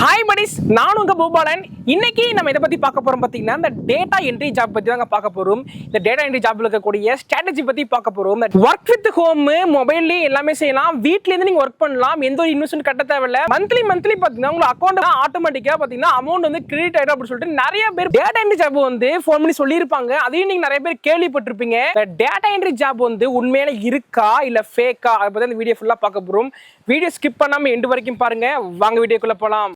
Hi buddies, நான் உங்க பூபாலன். இன்னைக்கு நம்ம இதை பத்தி பார்க்க போறோம் பாத்தீங்கன்னா இந்த டேட்டா என்ட்ரி ஜாப் பத்தி தாங்க பார்க்க போறோம். இந்த டேட்டா என்ட்ரி ஜாப்ல இருக்கக்கூடிய ஸ்ட்ராட்டஜி பத்தி பார்க்க போறோம். ஒர்க் வித் ஹோம், மொபைல்ல எல்லாமே செய்யலாம். வீட்ல இருந்து நீங்க ஒர்க் பண்ணலாம். எந்த ஒரு இன்வெஸ்ட்மென்ட் கட்ட தேவையில்ல. மந்த்லி பாத்தீங்கன்னா உங்க அக்கவுண்ட் ஆட்டோமேட்டிக்கா பாத்தீங்கன்னா அமௌண்ட் வந்து கிரெடிட் ஆயிடும் அப்படின்னு சொல்லிட்டு நிறைய பேர் டேட்டா என்ட்ரி ஜாப் வந்து ஃபோன் பண்ணி சொல்லியிருப்பாங்க. அதையும் நீங்க நிறைய பேர் கேள்விப்பட்டிருப்பீங்க. டேட்டா என்ட்ரி ஜாப் வந்து உண்மையில இருக்கா இல்ல ஃபேக்கா அதை பத்தி இந்த வீடியோ ஃபுல்லா பார்க்க போறோம். வீடியோ ஸ்கிப் பண்ணாம எண்டு வரைக்கும் பாருங்க. வாங்க வீடியோக்குள்ள போலாம்.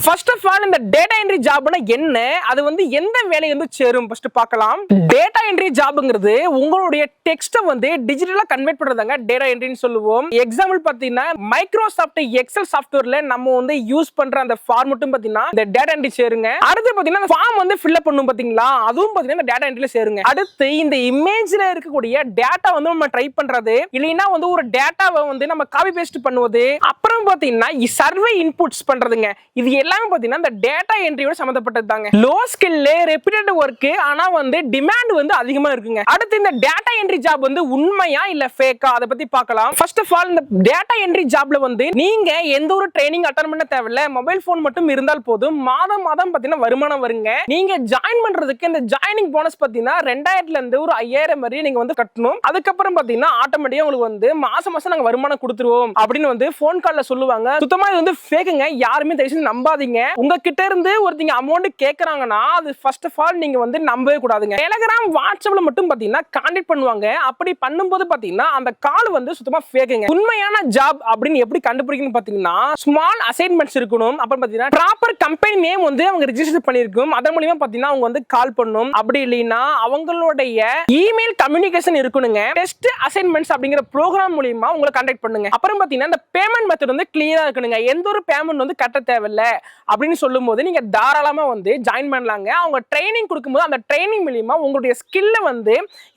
ஃபர்ஸ்ட் ஆஃப் ஆல் இந்த டேட்டா என்ட்ரி ஜாப்னா என்ன, அது வந்து எந்த வேலையை வந்து சேரும் ஃபர்ஸ்ட் பார்க்கலாம். டேட்டா என்ட்ரி ஜாப்ங்கிறது உங்களுடைய டெக்ஸ்ட்டை வந்து டிஜிட்டலா கன்வெர்ட் பண்றதாங்க டேட்டா என்ட்ரின்னு சொல்லுவோம். எக்ஸாம்பிள் பாத்தீங்கன்னா மைக்ரோசாஃப்ட் எக்ஸல் சாஃப்ட்வேர்ல நம்ம வந்து யூஸ் பண்ற அந்த ஃபார்மட்டும் பாத்தீங்கன்னா இந்த டேட்டா என்ட்ரி சேருங்க. அடுத்து பாத்தீங்கன்னா ஃபார்ம் வந்து ஃபில் அப் பண்ணும் பாத்தீங்களா, அதுவும் பாத்தீங்கன்னா இந்த டேட்டா என்ட்ரில சேருங்க. அடுத்து இந்த இமேஜ்ல இருக்கக்கூடிய டேட்டா வந்து நம்ம ட்ரை பண்றது, இல்லைன்னா வந்து ஒரு டேட்டாவை வந்து நம்ம காப்பி பேஸ்ட் பண்ணுவது, அப்புறம் பாத்தீங்கன்னா சர்வே இன்புட்ஸ் பண்றதுங்க. இது எல்லாமே பாத்தீங்கன்னா இந்த டேட்டா என்ட்ரியோட சம்பந்தப்பட்டது தாங்க. லோ ஸ்கில் ரெபிட்டேட்டிவ் வொர்க், ஆனா வந்து டிமாண்ட் வந்து அதிகமா இருக்குங்க. அடுத்து இந்த டேட்டா என்ட்ரி ஜாப் வந்து உண்மையா இல்ல ஃபேக்கா அதை பத்தி பார்க்கலாம். ஃபர்ஸ்ட் ஆஃப் ஆல் இந்த டேட்டா என்ட்ரி ஜாப்ல வந்து நீங்க எந்த ஒரு ட்ரைனிங் அட்டெண்ட் பண்ண தேவையில்ல. மொபைல் போன் மட்டும் இருந்தால் போதும். மாதம் பாத்தீங்கன்னா வருமானம் வருங்க. நீங்க ஜாயின் பண்றதுக்கு இந்த ஜாயினிங் போனஸ் பாத்தீங்கன்னா 2000ல இருந்து ஒரு 5000 வரை நீங்க வந்து கட்டணும். அதுக்கப்புறம் பாத்தீங்கன்னா ஆட்டோமேட்டிக்கா உங்களுக்கு வந்து மாசம் நாங்க வருமானம் கொடுத்துருவோம் அப்படின்னு வந்து போன் கால்ல சொல்லுவாங்க. சுத்தமா இது வந்து ஃபேக்குங்க. யாருமே தயவு செஞ்சு நம்பாதீங்க. உங்ககிட்ட இருந்து ஒருத்தங்க அமௌண்ட் கேக்குறாங்கன்னா அது ஃபர்ஸ்ட் ஆஃப் ஆல் நீங்க வந்து நம்பவே கூடாதுங்க. டெலிகிராம், வாட்ஸ்அப்ல மட்டும் பாத்தீங்கன்னா கான்டாக்ட் பண்ணுவாங்க. அப்படி பண்ணும்போது பாத்தீங்கன்னா அந்த கால் வந்து சுத்தமா ஃபேக்குங்க. உண்மையான ஜாப் அப்படின்னு எப்படி கண்டுபிடிக்கணும் பாத்தீங்கன்னா ஸ்மால் அசைன்மெண்ட்ஸ் இருக்கணும். அப்புறம் பாத்தீங்கன்னா ப்ராப்பர் கம்பெனி நேம் வந்து அவங்க ரெஜிஸ்டர் பண்ணிருக்கும். அதன் மூலமா பாத்தீங்கன்னா அவங்க வந்து கால் பண்ணணும். அப்படி இல்லைன்னா அவங்களுடைய இமெயில் கம்யூனிகேஷன் இருக்கணுங்க. டெஸ்ட் அசைன்மெண்ட்ஸ் அப்படிங்கிற ப்ரோக்ராம் மூலமா உங்களை கான்டாக்ட் பண்ணுங்க. அப்புறம் பாத்தீங்கன்னா இந்த பேமெண்ட் மெத்தட் வந்து கிளியரா இருக்கணுங்க. எந்த ஒரு பேமெண்ட் வந்து கட்ட தேவையில்ல அப்படின்னு சொல்லும்போது நீங்க தாராளமா வந்து ஜாயின் பண்ணலாங்க. அவங்க ட்ரைனிங் கொடுக்கும்போது அந்த ட்ரைனிங் மூலமா உங்களுடைய ஸ்கில்ல வந்து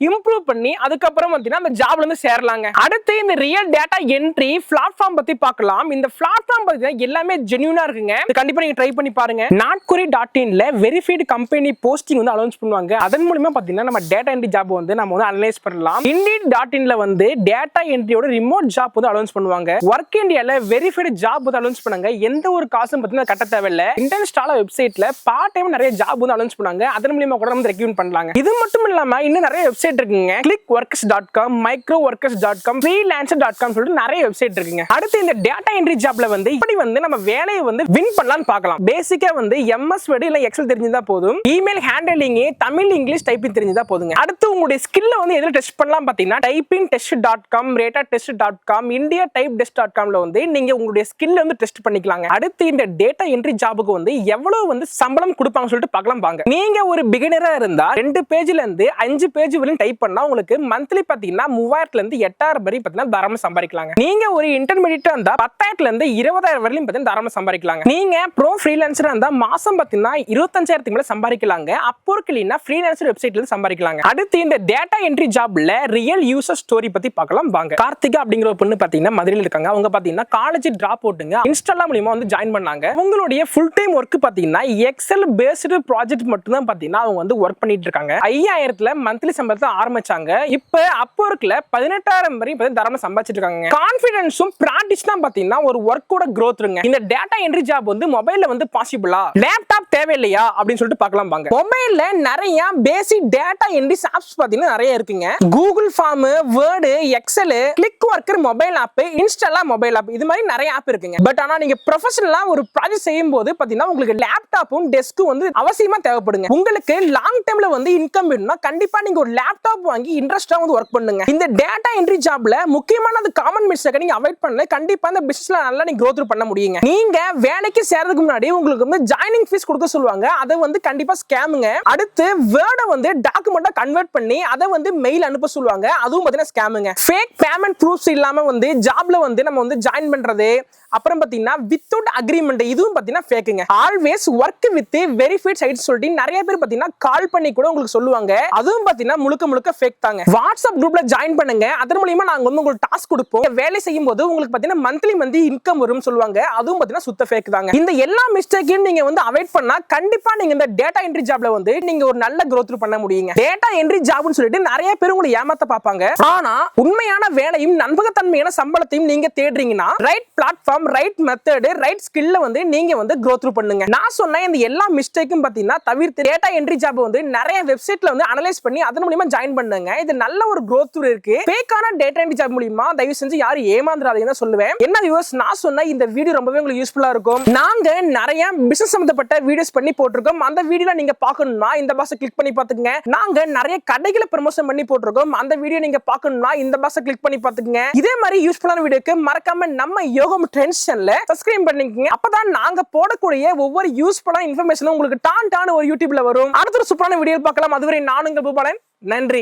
இம்ப்ரூவ் பண்ணி அதுக்கப்புறம் பாத்தீங்கன்னா அந்த ஜாப்ல இருந்து சேரலாங்க. அடுத்து இந்த ரியல் டேட்டா என்ட்ரி பிளாட்ஃபார்ம் பத்தி பார்க்கலாம். இந்த பிளாட்ஃபார்ம் பாத்தீங்கன்னா எல்லாமே ஜென்யூனா இருக்குங்க. இது கண்டிப்பா நீங்க ட்ரை பண்ணி பாருங்க. நாட்குறி.inல வெரிஃபைடு கம்பெனி போஸ்டிங் வந்து அனௌன்ஸ் பண்ணுவாங்க. அதன் மூலமா பாத்தீங்கன்னா நம்ம டேட்டா என்ட்ரி ஜாப் வந்து நம்ம வந்து அனலைஸ் பண்ணலாம். Indeed.inல வந்து டேட்டா என்ட்ரியோட ரிமோட் ஜாப் வந்து அனௌன்ஸ் பண்ணுவாங்க. ஒர்க் இந்தியால வெரிஃபைடு ஜாப் வந்து அனௌன்ஸ் பண்ணாங்க. எந்த ஒரு காசும் பாத்தீங்கன்னா கட்ட தேவையில்ல. இன்டர்ன்ஸ்டால வெப்சைட்ல பார்ட் டைம் நிறைய ஜாப் வந்து அனௌன்ஸ் பண்ணாங்க. அதன் மூலமா கூட நம்ம ரெக்ரூட் பண்ணலாங்க. இது மட்டும் இல்லாம இன்னும் நிறைய வெப்சைட் இருக்குங்க. clickworkers.com, microworkers.com, freelancer.com சொல்லிட்டு நிறைய வெப்சைட் இருக்குங்க. அடுத்து இந்த டேட்டா என்ட்ரி ஜாப்ல வந்து இப்படி வந்து நம்ம வேலையை வந்து வின் பண்ணலாம்னு பார்க்கலாம். பேசிக்கா வந்து MS Word இல்ல எக்ஸல் தெரிஞ்சதா போதும். Email handling, Tamil, English typing தெரிஞ்சதா போதுங்க. அடுத்து உங்களுடைய ஸ்கில்ல வந்து எதுல டெஸ்ட் பண்ணலாம் பாத்தீங்கன்னா typingtest.com, ratatest.com, indiatypetest.comல வந்து நீங்க உங்களுடைய ஸ்கில்ல வந்து டெஸ்ட் பண்ணிக்கலாங்க. அடுத்து இந்த டேட்டா என்ட்ரி ஜாபுக்கு வந்து எவ்வளவு வந்து சம்பளம் கொடுப்பாங்க சொல்லிட்டு பார்க்கலாம் வாங்க. நீங்க ஒரு பிகினரா இருந்தா 2 பேஜ்ல இருந்து 5 பேஜ் வரையும் டைப் பண்ணா உங்களுக்கு மந்த்லி பாத்தீங்கன்னா 3000ல இருந்து 8000 வரை பாத்தீங்கன்னா தாராளமா சம்பாதிக்கலாங்க. நீங்க ஒரு இன்டர்மீடியேட்டா இருந்தா 10000ல இருந்து 20000 வரையும் பாத்தீங்கன்னா தாராளமா சம்பாதிக்கலாங்க. நீங்க ப்ரோ ஃப்ரீலான்சரா இருந்தா மாசம் பாத்தீங்கன்னா 25000க்கு மேல சம்பாதிக்கலாங்க. அப்போருக்கு இல்லைன்னா ஃப்ரீலான்சர் வெப்சைட்ல இருந்து சம்பாதிக்கலாங்க. அடுத்து இந்த டேட்டா என்ட்ரி ஜாப்ல ரியல் யூசர் ஸ்டோரி பத்தி பார்க்கலாம் வாங்க. கார்த்திகா அப்படிங்கிற ஒரு பொண்ணு பாத்தீங்கன்னா மதுரையில இருக்காங்க. அவங்க பாத்தீங்கன்னா காலேஜ் டிராப் அவுட்டுங்க. இன்ஸ்டாகிராம் மூலமா வந்து ஜாயின் பண்ணாங்க. உங்களுடைய ஃபுல் டைம் ஒர்க் பாத்தீங்கன்னா எக்ஸல் பேஸ்டு ப்ராஜெக்ட் மட்டும் தான் பாத்தீங்கன்னா அவங்க வந்து ஒர்க் பண்ணிட்டு இருக்காங்க. 5000ல மந்த்லி சம்பளத்தை ஆரம்பிச்சாங்க. இப்ப அப்போர்க்ல 18000 வரை தாராளமா சம்பாதிச்சிட்டு இருக்காங்க. கான்ஃபிடன்ஸும் பிராக்டிஸ் தான் பாத்தீங்கன்னா ஒரு ஒர்க்கோட growth இருங்க. இந்த டேட்டா என்ட்ரி ஜாப் வந்து மொபைல்ல வந்து பாசிபிளா, லேப்டாப் தேவையில்லையா அப்படின்னு சொல்லிட்டு பார்க்கலாம் வாங்க. மொபைல்ல நிறைய பேசிக் டேட்டா என்ட்ரி ஆப்ஸ் பாத்தீங்கன்னா நிறைய இருக்குங்க. Google form, word, excel, click worker mobile app, இன்ஸ்டாலா மொபைல் ஆப், இது மாதிரி நிறைய ஆப் இருக்குங்க. பட் ஆனா நீங்க ப்ரொஃபஷனலா ஒரு ப்ராஜெக்ட் செய்யும் போது பாத்தீங்கன்னா உங்களுக்கு லேப்டாப்பும் டெஸ்க்கும் வந்து அவசியமா தேவைப்படுங்க. உங்களுக்கு லாங் டைம்ல வந்து இன்கம் வேணும்னா கண்டிப்பா நீங்க ஒரு லேப்டாப் வாங்கி இன்ட்ரெஸ்டா வந்து ஒர்க் பண்ணுங்க. இந்த டேட்டா என்ட்ரி ஜாப்ல முக்கியமானது காமன் மிஸ்டேக் நீங்க அவாய்ட் பண்ணல. கண்டிப்பா இந்த பிசினஸ்ல நல்லா நீங்க growth பண்ண முடியுங்க. நீங்க வேலைக்கு சேர்றதுக்கு முன்னாடி உங்களுக்கு வந்து ஜாயினிங் ஃபீஸ் கொடுக்க சொல்லுவாங்க. அது வந்து கண்டிப்பா ஸ்கேமுங்க. அடுத்து வேர்டை வந்து டாக்குமெண்டா கன்வெர்ட் பண்ணி பண்ணி அதை வந்து மெயில் அனுப்ப சொல்லுவாங்க. அதுவும் பாத்தீங்கன்னா ஸ்கேமுங்க. ஃபேக் பேமெண்ட் ப்ரூஃப்ஸ் இல்லாம வந்து ஜாப்ல வந்து நம்ம வந்து ஜாயின் பண்றது, அப்புறம் பாத்தீங்கன்னா வித்தவுட் அக்ரிமெண்ட், இதுவும் பாத்தீங்கன்னா ஃபேக்குங்க. Always work with verified sites சொல்லிட்டு நிறைய பேர் பாத்தீங்கன்னா கால் பண்ணி கூட உங்களுக்கு சொல்லுவாங்க. அதுவும் பாத்தீங்கன்னா முழுக்க ஃபேக் தாங்க. வாட்ஸ்அப் குரூப்ல ஜாயின் பண்ணுங்க, அதன் மூலமா நாங்க வந்து உங்களுக்கு டாஸ்க் கொடுப்போம், வேலை செய்யும் போது உங்களுக்கு பாத்தீங்கன்னா மந்த்லி இன்கம் வரும் சொல்லுவாங்க. அதுவும் பாத்தீங்கன்னா சுத்த ஃபேக் தாங்க. இந்த எல்லா மிஸ்டேக்கையும் நீங்க வந்து அவாய்ட் பண்ணா கண்டிப்பா நீங்க இந்த டேட்டா என்ட்ரி ஜாப்ல வந்து நீங்க ஒரு நல்ல growth பண்ண முடியுங்க. டேட்டா என்ட்ரி ஜாப்னு சொல்லிட்டு நிறைய பேர் உங்களை ஏமாத்த பாப்பாங்க. ஆனா உண்மையான வேலையும் நம்பகத்தன்மையான சம்பளத்தையும் நீங்க தேடுறீங்கன்னா right platform, right method, right ஸ்கில்ல வந்து நீங்க வந்து growth பண்ணுங்க. நான் சொன்ன இந்த எல்லா மிஸ்டேக்கும் பாத்தீங்கன்னா தவிர்த்து டேட்டா என்ட்ரி ஜாப் வந்து நிறைய வெப்சைட்ல வந்து அனலைஸ் பண்ணி அதன் மூலமா ஜாயின் பண்ணுங்க. இது நல்ல ஒரு growth இருக்கு. ஃபேக்கான டேட்டா என்ட்ரி ஜாப் மூலமா தயவு செஞ்சு யாரும் ஏமாந்துறாதீங்கன்னு தான் சொல்லுவேன். என்ன வியூவர்ஸ், நான் சொன்ன இந்த வீடியோ ரொம்பவே உங்களுக்கு யூஸ்ஃபுல்லா இருக்கும். நாங்க நிறைய பிசினஸ் சம்பந்தப்பட்ட வீடியோஸ் பண்ணி போட்டுருக்கோம். அந்த வீடியோல நீங்க பார்க்கணும்னா இந்த பாக்ஸை கிளிக் பண்ணி பாத்துக்கங்க. நாங்க நிறைய கடைகளை ப்ரமோஷன் பண்ணி போட்டுருக்கோம். அந்த வீடியோ நீங்க பார்க்கணும்னா இந்த பாக்ஸை கிளிக் பண்ணி பாத்துக்கங்க. இதே மாதிரி யூஸ்ஃபுல்லான வீடியோக்கு மறக்காம நம்ம யோகம் ட்ரெண்ட்ஸ் சேனலை சப்ஸ்கிரைப் பண்ணிக்கங்க. அப்பதான் நாங்க போடக்கூடிய ஒவ்வொரு யூஸ்ஃபுல்லான இன்ஃபர்மேஷனும் உங்களுக்கு டான் ஒரு யூடியூப்ல வரும். அடுத்த ஒரு சூப்பரான வீடியோ பார்க்கலாம். அதுவரை நான் உங்கள் பூபாலன். நன்றி.